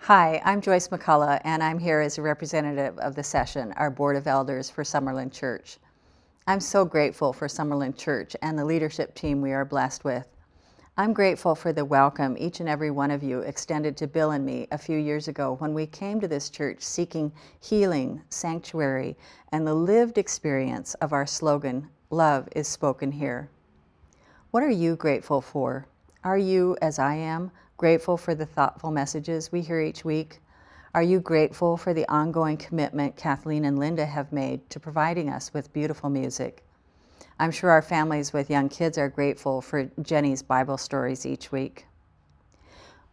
Hi, I'm Joyce McCullough, and I'm here as a representative of the session, our Board of Elders for Summerland Church. I'm so grateful for Summerland Church and the leadership team we are blessed with. I'm grateful for the welcome each and every one of you extended to Bill and me a few years ago when we came to this church seeking healing, sanctuary, and the lived experience of our slogan, "Love is spoken here." What are you grateful for? Are you, as I am, grateful for the thoughtful messages we hear each week? Are you grateful for the ongoing commitment Kathleen and Linda have made to providing us with beautiful music? I'm sure our families with young kids are grateful for Jenny's Bible stories each week.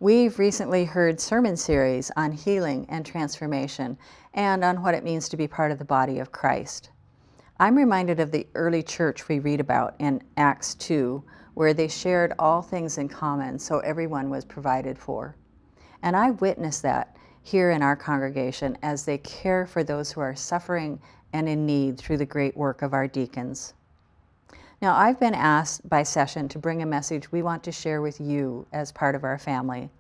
We've recently heard sermon series on healing and transformation and on what it means to be part of the body of Christ. I'm reminded of the early church we read about in Acts 2, where they shared all things in common, so everyone was provided for. And I witnessed that here in our congregation as they care for those who are suffering and in need through the great work of our deacons. Now, I've been asked by Session to bring a message we want to share with you as part of our family.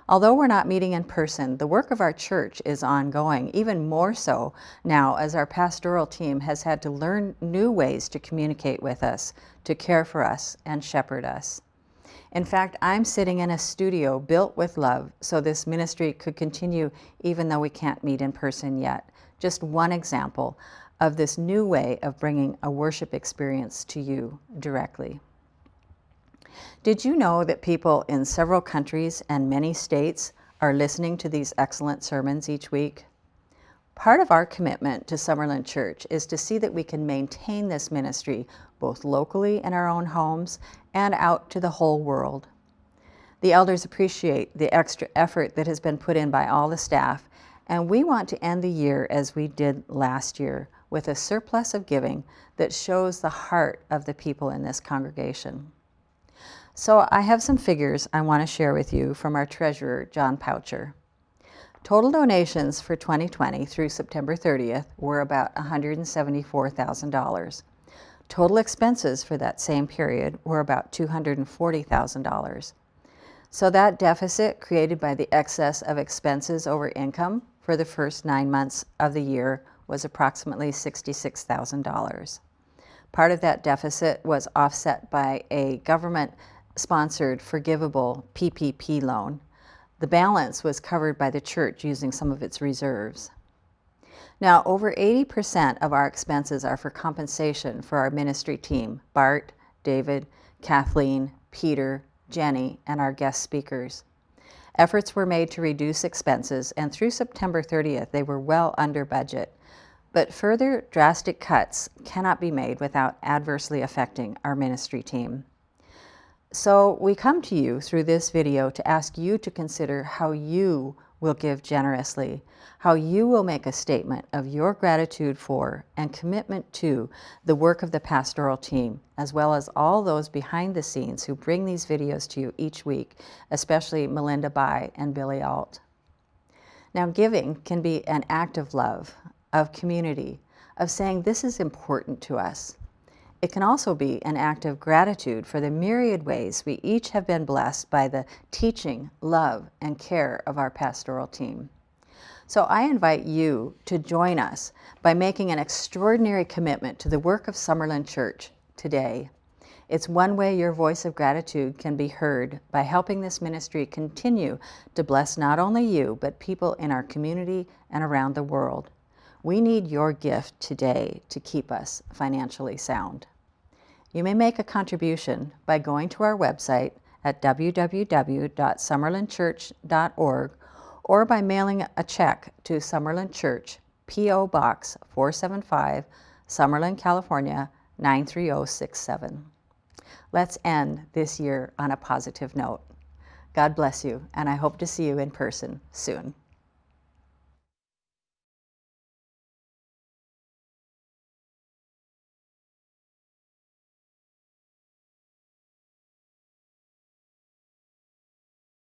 Although we're not meeting in person, the work of our church is ongoing, even more so now as our pastoral team has had to learn new ways to communicate with us, to care for us, and shepherd us. In fact, I'm sitting in a studio built with love so this ministry could continue even though we can't meet in person yet. Just one example of this new way of bringing a worship experience to you directly. Did you know that people in several countries and many states are listening to these excellent sermons each week? Part of our commitment to Summerland Church is to see that we can maintain this ministry both locally in our own homes and out to the whole world. The elders appreciate the extra effort that has been put in by all the staff, and we want to end the year as we did last year, with a surplus of giving that shows the heart of the people in this congregation. So I have some figures I want to share with you from our treasurer, John Poucher. Total donations for 2020 through September 30th were about $174,000. Total expenses for that same period were about $240,000. So that deficit created by the excess of expenses over income for the first 9 months of the year was approximately $66,000. Part of that deficit was offset by a government-sponsored forgivable PPP loan. The balance was covered by the church using some of its reserves. Now, over 80% of our expenses are for compensation for our ministry team, Bart, David, Kathleen, Peter, Jenny, and our guest speakers. Efforts were made to reduce expenses, and through September 30th, they were well under budget. But further drastic cuts cannot be made without adversely affecting our ministry team. So we come to you through this video to ask you to consider how you will give generously, how you will make a statement of your gratitude for and commitment to the work of the pastoral team, as well as all those behind the scenes who bring these videos to you each week, especially Melinda Bai and Billy Alt. Now, giving can be an act of love, of community, of saying this is important to us. It can also be an act of gratitude for the myriad ways we each have been blessed by the teaching, love, and care of our pastoral team. So I invite you to join us by making an extraordinary commitment to the work of Summerland Church today. It's one way your voice of gratitude can be heard by helping this ministry continue to bless not only you, but people in our community and around the world. We need your gift today to keep us financially sound. You may make a contribution by going to our website at www.summerlandchurch.org or by mailing a check to Summerland Church, P.O. Box 475, Summerland, California 93067. Let's end this year on a positive note. God bless you, and I hope to see you in person soon.